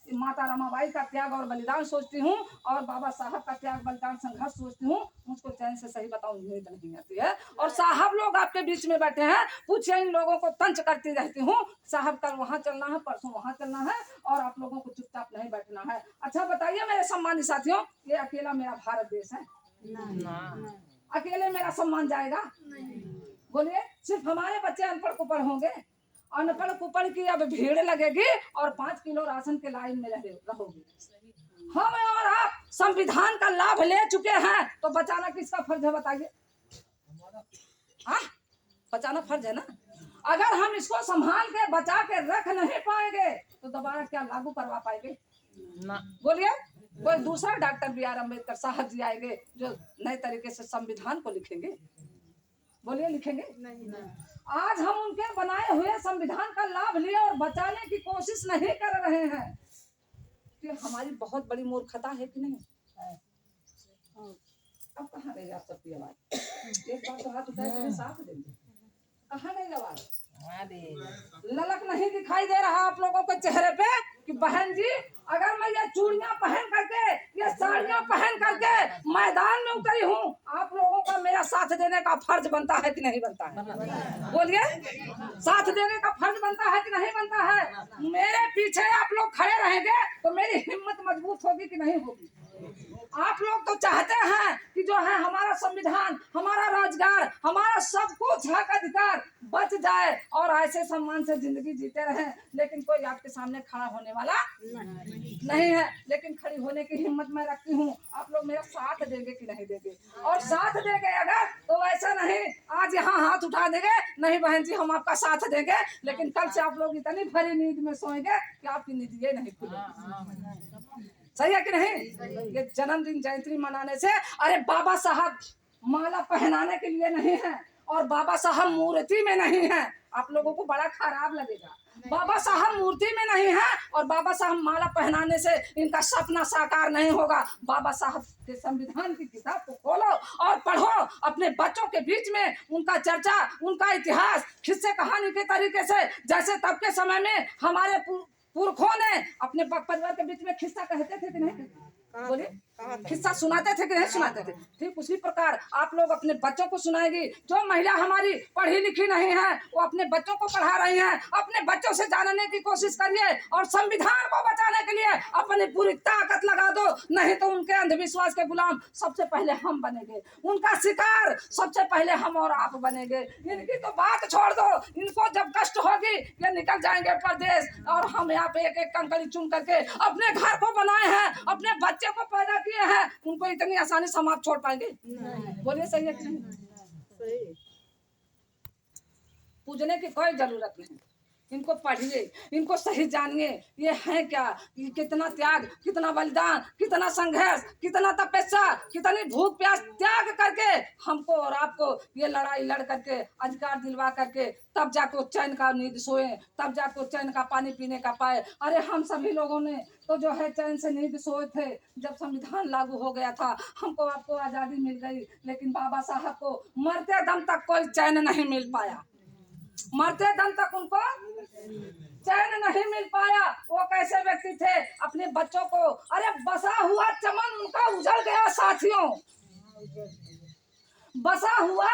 कि माता रमाबाई का त्याग और बलिदान सोचती हूँ और बाबा साहब का त्याग बलिदान संघर्ष सोचती हूँ। मुझको चैन से सही बताऊं नींद नहीं आती है। और साहब लोग आपके बीच में बैठे हैं, पूछिए इन लोगों को तंज करती रहती हूँ। साहब कल वहां चलना है, परसों वहां चलना है और आप लोगों को चुपचाप नहीं बैठना है। अच्छा बताइए मेरे सम्मानित साथियों, ये अकेला मेरा भारत देश है? अकेले मेरा सम्मान जाएगा? बोलिए, सिर्फ हमारे बच्चे अनपढ़ कुपढ़ होंगे? अनपढ़ कुपढ़ की अब भीड़ लगेगी और 5 किलो राशन के लाइन में रहोगे। हम और आप संविधान का लाभ ले चुके हैं तो बचाना किसका फर्ज है बताइए? हाँ, बचाना फर्ज है ना। अगर हम इसको संभाल के बचा के रख नहीं पाएंगे तो दोबारा क्या लागू करवा पाएंगे? बोलिए, कोई दूसरा डॉक्टर बी आर अम्बेडकर साहब जी आएंगे जो नए तरीके से संविधान को लिखेंगे? बोलिए, लिखेंगे? नहीं। आज हम उनके बनाए हुए संविधान का लाभ लिए और बचाने की कोशिश नहीं कर रहे हैं। ये हमारी बहुत बड़ी मूर्खता है कि नहीं? अब कहाँ गई आप सबकी आवाज? एक बार तो हाथ उठाए मेरे साथ देंगे। कहाँ गई आवाज? ललक नहीं दिखाई दे रहा आप लोगों के चेहरे पे कि बहन जी अगर मैं ये चूड़ियां पहन करके, ये साड़ियां पहन करके मैदान में उतरी हूँ, आप लोगों का मेरा साथ देने का फर्ज बनता है कि नहीं बनता है? बोलिए, साथ देने का फर्ज बनता है कि नहीं बनता है? मेरे पीछे आप लोग खड़े रहेंगे तो मेरी हिम्मत मजबूत होगी कि नहीं होगी? आप लोग तो चाहते हैं कि जो है हमारा संविधान, हमारा रोजगार, हमारा सब कुछ हक अधिकार बच जाए और ऐसे सम्मान से जिंदगी जीते रहें, लेकिन कोई आपके सामने खड़ा होने वाला नहीं है। लेकिन खड़ी होने की हिम्मत मैं रखती हूँ। आप लोग मेरा साथ देंगे कि नहीं देंगे? और साथ देंगे अगर तो ऐसा नहीं आज यहाँ हाथ उठा देंगे, नहीं बहन जी हम आपका साथ देंगे, लेकिन कल से आप लोग इतनी भरी नींद में सोएंगे कि आपकी नींद ये नहीं खुलेगी। सही है कि नहीं? ये जन्मदिन जयंती मनाने से, अरे बाबा साहब माला पहनाने के लिए नहीं है और बाबा साहब मूर्ति में नहीं है। आप लोगों को बड़ा खराब लगेगा। बाबा साहब मूर्ति में नहीं है और बाबा साहब माला पहनाने से इनका सपना साकार नहीं होगा। बाबा साहब के संविधान की किताब को खोलो और पढ़ो, अपने बच्चों के बीच में उनका चर्चा, उनका इतिहास किस्से कहानी के तरीके से, जैसे तब के समय में हमारे पुरखों ने अपने परिवार के बीच में किस्सा कहते थे कि नहीं? बोलिए, किस्सा सुनाते थे कि नहीं सुनाते थे? ठीक उसी प्रकार आप लोग अपने बच्चों को सुनाएगी। जो महिला हमारी पढ़ी लिखी नहीं है वो अपने बच्चों को पढ़ा रही हैं। अपने बच्चों से जानने की कोशिश करिए और संविधान को बचाने के लिए अपनी पूरी ताकत लगा दो, नहीं तो उनके अंधविश्वास के गुलाम सबसे पहले हम बनेंगे, उनका शिकार सबसे पहले हम और आप बनेंगे। इनकी तो बात छोड़ दो, इनको जब कष्ट होगी ये निकल जाएंगे परदेश और हम यहाँ पे एक एक कंकड़ी चुन करके अपने घर को बनाए हैं, अपने बच्चे को पैदा किए हैं, उनको इतनी आसानी से हम आप छोड़ पाएंगे? बोलिए, सही है कि नहीं? सही। पूजने की कोई जरूरत नहीं। इनको पढ़िए, इनको सही जानिए, ये है क्या, ये कितना त्याग, कितना बलिदान, कितना संघर्ष, कितना तपस्या, कितनी भूख प्यास त्याग करके हमको और आपको ये लड़ाई लड़ करके अधिकार दिलवा करके तब जाको चैन का नींद सोए, तब जाको चैन का पानी पीने का पाए। अरे हम सभी लोगों ने तो जो है चैन से नींद सोए थे जब संविधान लागू हो गया था, हमको आपको आजादी मिल गई, लेकिन बाबा साहब को मरते दम तक कोई चैन नहीं मिल पाया। मरते दम तक उनको चैन नहीं मिल पाया। वो कैसे व्यक्ति थे? अपने बच्चों को, अरे बसा हुआ चमन उनका उजड़ गया साथियों, बसा हुआ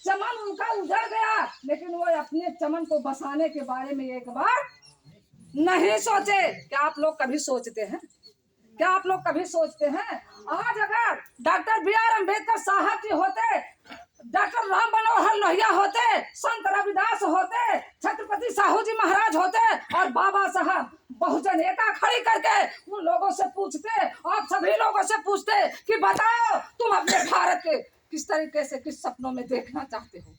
चमन उनका उजड़ गया, लेकिन वो अपने चमन को बसाने के बारे में एक बार नहीं सोचे। क्या आप लोग कभी सोचते हैं? क्या आप लोग कभी सोचते हैं? आज अगर डॉक्टर बी आर अम्बेडकर साहब जी होते, डॉक्टर राम मनोहर लोहिया होते, संत रविदास होते, छत्रपति साहू जी महाराज होते और बाबा साहब बहुजन एकता खड़ी करके उन लोगों से पूछते, आप सभी लोगों से पूछते कि बताओ तुम अपने भारत के किस तरीके से, किस सपनों में देखना चाहते हो,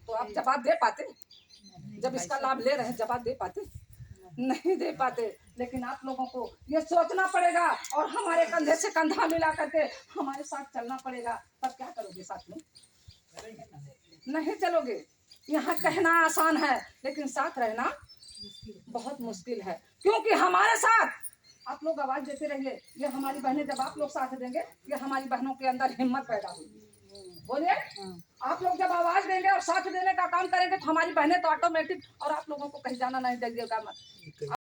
तो आप जवाब दे पाते? जब इसका लाभ ले रहे हैं जवाब दे पाते? नहीं दे पाते। लेकिन आप लोगों को ये सोचना पड़ेगा और हमारे कंधे से कंधा मिला करके हमारे साथ चलना पड़ेगा। तब क्या करोगे साथ में? नहीं चलोगे। यहाँ कहना आसान है लेकिन साथ रहना बहुत मुश्किल है, क्योंकि हमारे साथ आप लोग आवाज देते रहिए। ये हमारी बहनें जब आप लोग साथ देंगे ये हमारी बहनों के अंदर हिम्मत पैदा होगी। बोलिए, आप लोग जब आवाज देंगे और साथ देने का काम करेंगे तो हमारी बहनें तो ऑटोमेटिक, और आप लोगों को कहीं जाना नहीं देंगे मत।